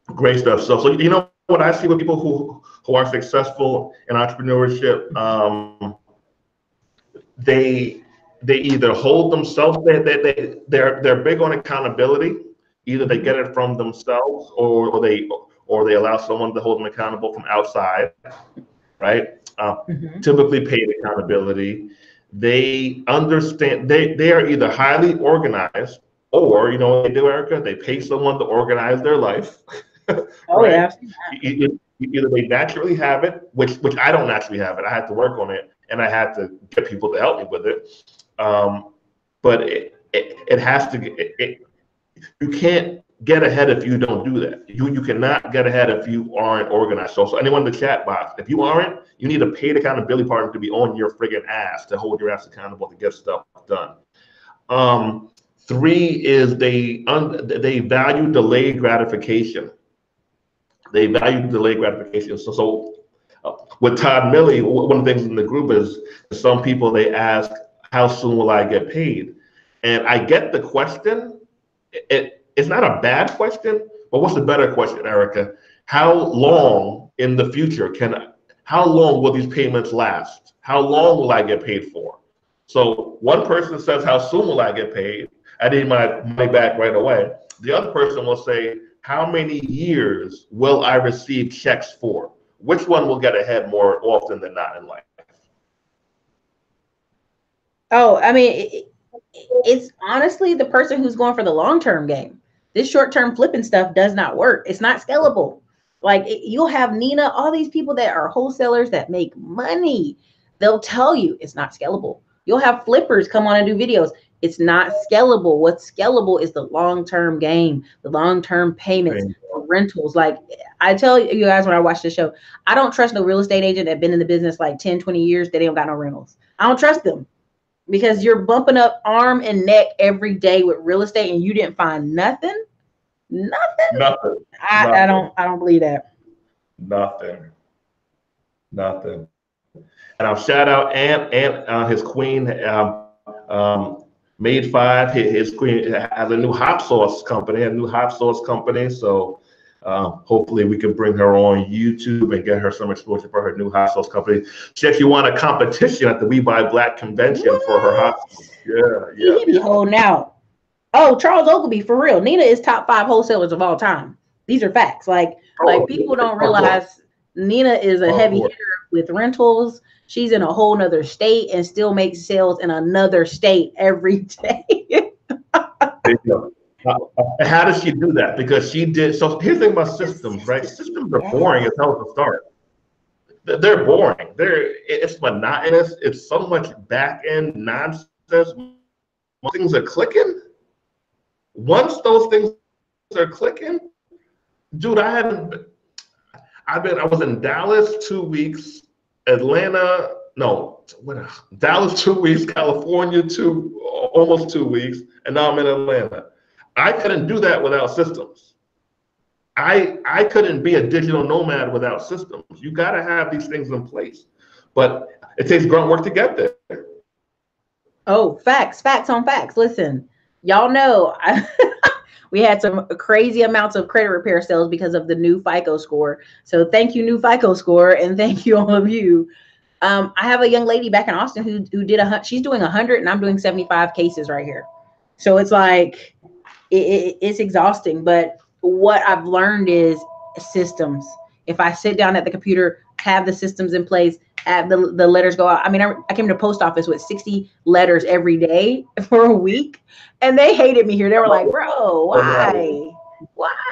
Great stuff. So you know what I see with people who are successful in entrepreneurship, they either hold themselves, they're big on accountability. Either they get it from themselves or they allow someone to hold them accountable from outside, right? Typically paid accountability. They understand, they are either highly organized, or, you know what they do, Erica? They pay someone to organize their life. Right? Either they naturally have it, which I don't naturally have it. I had to work on it, and I had to get people to help me with it. But it has to. You can't get ahead if you don't do that. You cannot get ahead if you aren't organized. So anyone in the chat box, if you aren't, you need a paid accountability partner to be on your friggin' ass to hold your ass accountable to get stuff done. 3 is they value delayed gratification. They value delayed gratification. So with Todd Milley, one of the things in the group is some people, they ask, how soon will I get paid? And I get the question. It's not a bad question, but what's the better question, Erica? How long in the future how long will these payments last? How long will I get paid for? So one person says, how soon will I get paid? I need my money back right away. The other person will say, how many years will I receive checks for? Which one will get ahead more often than not in life? Oh, I mean, it's honestly the person who's going for the long-term game. This short-term flipping stuff does not work. It's not scalable. Like you'll have Nina, all these people that are wholesalers that make money. They'll tell you it's not scalable. You'll have flippers come on and do videos. It's not scalable. What's scalable is the long-term game, the long-term payments, rentals. Like I tell you guys when I watch the show, I don't trust no real estate agent that been in the business like 10, 20 years that they don't got no rentals. I don't trust them because you're bumping up arm and neck every day with real estate and you didn't find nothing. I don't believe that. Nothing. And I'll shout out and his queen, Made Five. His queen has a new hot sauce company. So hopefully we can bring her on YouTube and get her some exposure for her new hot sauce company. She actually won a competition at the We Buy Black convention for her hot sauce. He be holding out. Oh, Charles Ogilvy, for real. Nina is top 5 wholesalers of all time. These are facts. Like people don't realize Nina is a heavy hitter with rentals. She's in a whole nother state and still makes sales in another state every day. How does she do that? Because she did. So here's the thing about systems, right? Systems are boring as hell to start. They're boring. It's monotonous. It's so much back end nonsense. Things are clicking. Once those things are clicking, dude, I was in Dallas 2 weeks, Dallas 2 weeks, California almost 2 weeks, and now I'm in Atlanta. I couldn't do that without systems. I couldn't be a digital nomad without systems. You got to have these things in place, but it takes grunt work to get there. Oh, facts on facts. Listen, y'all know we had some crazy amounts of credit repair sales because of the new FICO score. So thank you, new FICO score, and thank you all of you. I have a young lady back in Austin who did she's doing 100 and I'm doing 75 cases right here. So it's like it's exhausting. But what I've learned is systems. If I sit down at the computer, have the systems in place, have the letters go out. I mean, I came to the post office with 60 letters every day for a week, and they hated me here. They were like, "Bro, why?"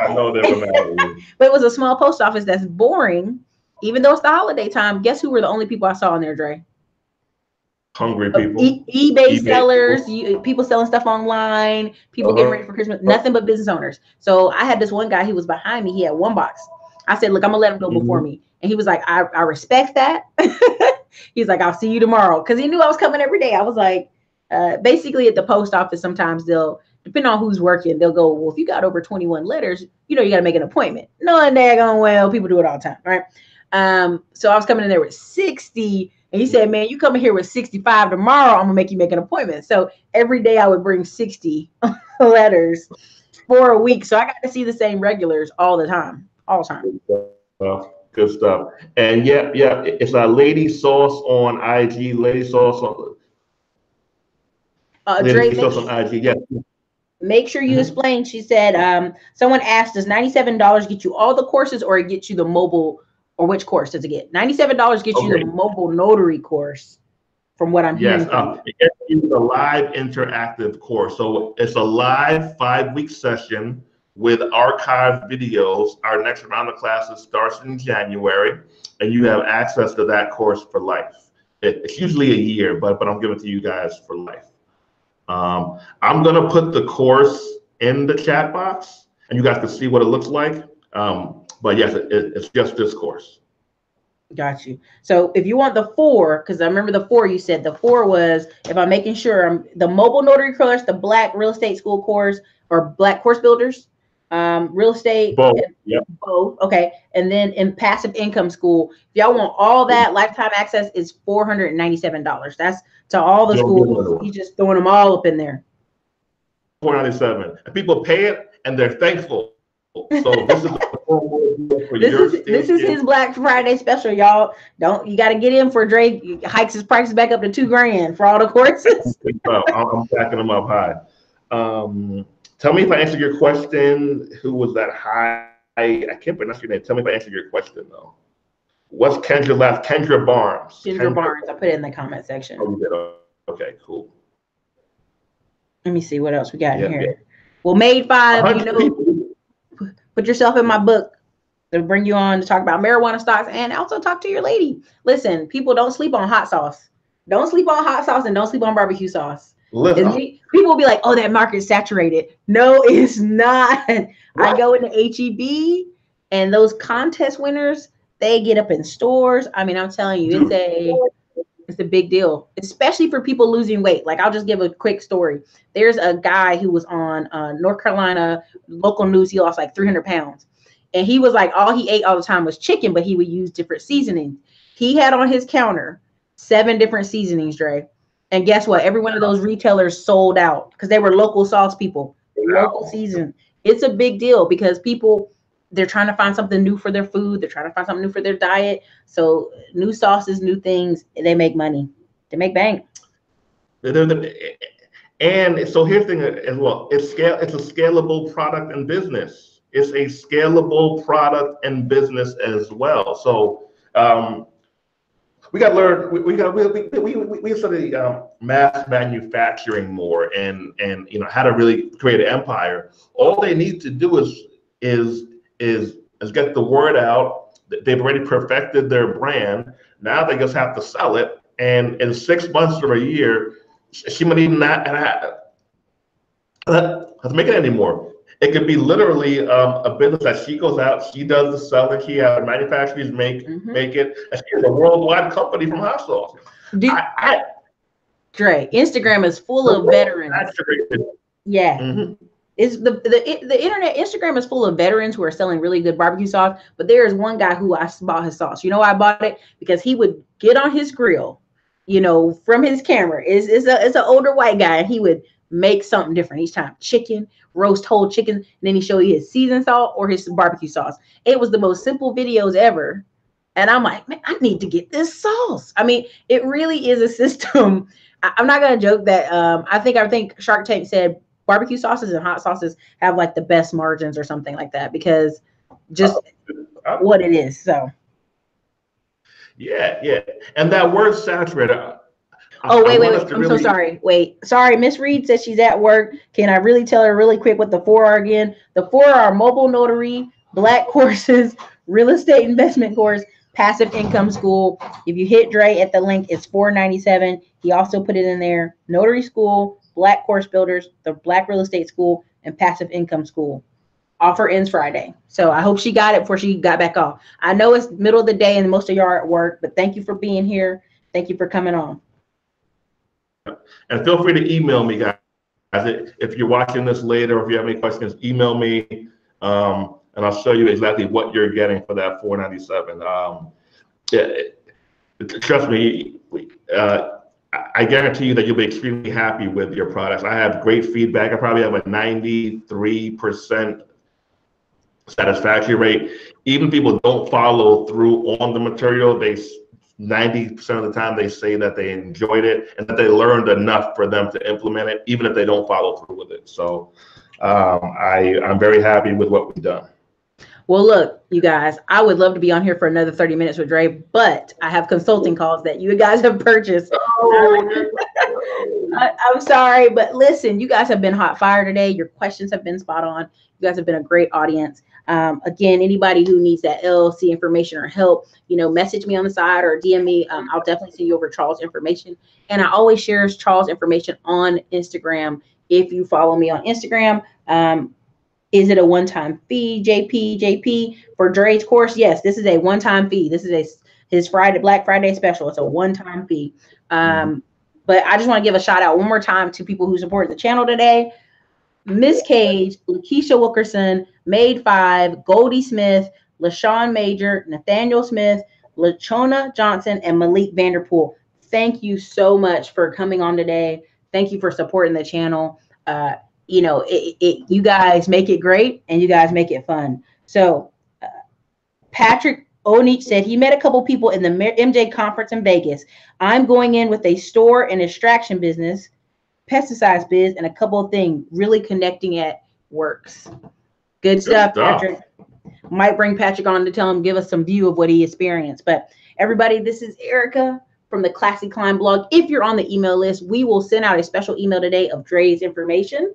I know they were mad at you. But it was a small post office that's boring, even though it's the holiday time. Guess who were the only people I saw in there, Dre? Hungry people. eBay sellers, people selling stuff online, people getting ready for Christmas, nothing but business owners. So I had this one guy, he was behind me, he had one box. I said, look, I'm gonna let him go before me. And he was like, I respect that. He's like, I'll see you tomorrow. Because he knew I was coming every day. I was like, basically at the post office, sometimes they'll, depending on who's working, they'll go, well, if you got over 21 letters, you got to make an appointment. No, and they're going, well, people do it all the time, right? So I was coming in there with 60, and he said, man, you come in here with 65 tomorrow, I'm gonna make you make an appointment. So every day I would bring 60 letters for a week. So I got to see the same regulars all the time. Good stuff. And yeah, it's a Lady Sauce on IG, Lady Sauce on IG. Yeah. Make sure you explain. She said, someone asked, does $97 get you all the courses or it gets you the mobile, or which course does it get? $97 gets you the mobile notary course, from what I'm hearing. It's a live interactive course. So it's a live 5-week session with archived videos. Our next round of classes starts in January, and you have access to that course for life. It's usually a year, but I'm giving it to you guys for life. I'm gonna put the course in the chat box, and you guys can see what it looks like. But yes, it's just this course. Got you. So if you want the 4, because I remember the 4 you said, the 4 was, if I'm making sure, the mobile notary course, the Black real estate school course, or Black course builders, real estate, both. Both. Okay. And then in passive income school, if y'all want all that, lifetime access is $497. That's to all the schools. He's just throwing them all up in there. $497. And people pay it and they're thankful. So this is his Black Friday special, y'all. You got to get in for Drake. He hikes his prices back up to $2,000 for all the courses. I'm backing them up high. Tell me if I answered your question. Who was that high? I can't pronounce your name. Tell me if I answered your question though. What's Kendra left? Kendra Barnes. Kendra Barnes. I put it in the comment section. Oh, you did. Okay, cool. Let me see what else we got in here. Yeah. Well, Made 5, put yourself in my book to bring you on to talk about marijuana stocks and also talk to your lady. Listen, people, don't sleep on hot sauce. Don't sleep on hot sauce and don't sleep on barbecue sauce. Listen, People will be like, oh, that market's saturated. No, it's not. right. I go into HEB and those contest winners, they get up in stores. I mean, I'm telling you, Dude, it's a big deal, especially for people losing weight. Like, I'll just give a quick story. There's a guy who was on North Carolina local news. He lost like 300 pounds. And he was like, all he ate all the time was chicken, but he would use different seasonings. He had on his counter 7 different seasonings, Dre. And guess what? Every one of those retailers sold out because they were local sauce people, local season. It's a big deal because people, they're trying to find something new for their food. They're trying to find something new for their diet. So new sauces, new things, they make money. They make bank. And so here's the thing as well. It's a scalable product and business. It's a scalable product and business as well. So we got to learn. We study mass manufacturing more, and how to really create an empire. All they need to do is get the word out. They've already perfected their brand. Now they just have to sell it. And in 6 months or a year, she might even not have to make it anymore. It could be literally a business that she goes out, she does the selling, she has manufacturers make it, and she's a worldwide company from hot sauce. Dre, Instagram is full of veterans. Yeah. It's the internet. Instagram is full of veterans who are selling really good barbecue sauce. But there is one guy who I bought his sauce. You know why I bought it? Because he would get on his grill, from his camera. It's an older white guy, and he would make something different each time. Chicken, roast whole chicken, and then he show you his seasoned salt or his barbecue sauce. It was the most simple videos ever. And I'm like, man, I need to get this sauce. I mean, it really is a system. I'm not gonna joke that I think Shark Tank said barbecue sauces and hot sauces have like the best margins or something like that because just what it is. So yeah. And that word saturated. Wait. I'm so sorry. Sorry. Miss Reed says she's at work. Can I really tell her really quick what the 4 are again? The 4 are mobile notary, black courses, real estate investment course, passive income school. If you hit Dre at the link, it's $4.97. He also put it in there. Notary school, black course builders, the black real estate school, and passive income school. Offer ends Friday. So I hope she got it before she got back off. I know it's middle of the day and most of y'all are at work, but thank you for being here. Thank you for coming on. And feel free to email me, guys. If you're watching this later, or if you have any questions, email me, and I'll show you exactly what you're getting for that $4.97. Trust me, I guarantee you that you'll be extremely happy with your products. I have great feedback. I probably have a 93% satisfaction rate. Even people don't follow through on the material. 90% of the time they say that they enjoyed it and that they learned enough for them to implement it, even if they don't follow through with it. So I'm very happy with what we've done. Well, look, you guys, I would love to be on here for another 30 minutes with Dre, but I have consulting calls that you guys have purchased. I'm sorry, but listen, you guys have been hot fire today. Your questions have been spot on. You guys have been a great audience. Again, anybody who needs that LLC information or help, message me on the side or DM me. I'll definitely send you over Charles' information. And I always share Charles' information on Instagram. If you follow me on Instagram, is it a one-time fee, JP, for Dre's course? Yes, this is a one-time fee. This is his Black Friday special. It's a one-time fee. But I just want to give a shout out one more time to people who support the channel today. Miss Cage, Lakeisha Wilkerson, Made 5, Goldie Smith, LaShawn Major, Nathaniel Smith, LaChona Johnson, and Malik Vanderpool. Thank you so much for coming on today. Thank you for supporting the channel. You guys make it great and you guys make it fun. So Patrick Onich said he met a couple people in the MJ conference in Vegas. I'm going in with a store and extraction business, pesticides biz, and a couple of things. Really connecting at works. Good stuff, Patrick. Might bring Patrick on to give us some view of what he experienced. But everybody, this is Erica from the Classy Climb blog. If you're on the email list, we will send out a special email today of Dre's information.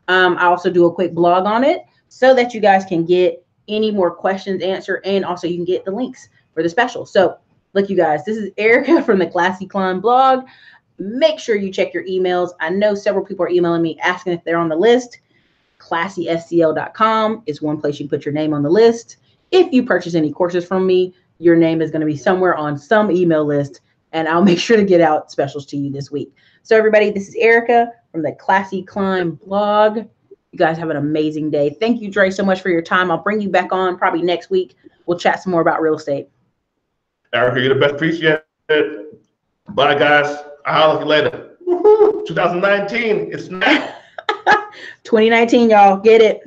I also do a quick blog on it so that you guys can get any more questions answered, and also you can get the links for the special. So look, you guys, this is Erica from the Classy Climb blog. Make sure you check your emails. I know several people are emailing me asking if they're on the list. ClassySCL.com is one place you put your name on the list. If you purchase any courses from me, your name is going to be somewhere on some email list, and I'll make sure to get out specials to you this week. So everybody, this is Erica from the Classy Climb blog. You guys have an amazing day. Thank you, Dre, so much for your time. I'll bring you back on probably next week. We'll chat some more about real estate. Erica, you're the best. Appreciate it. Bye, guys. I'll holler at you later. Woo-hoo. 2019, it's now. 2019, y'all. Get it.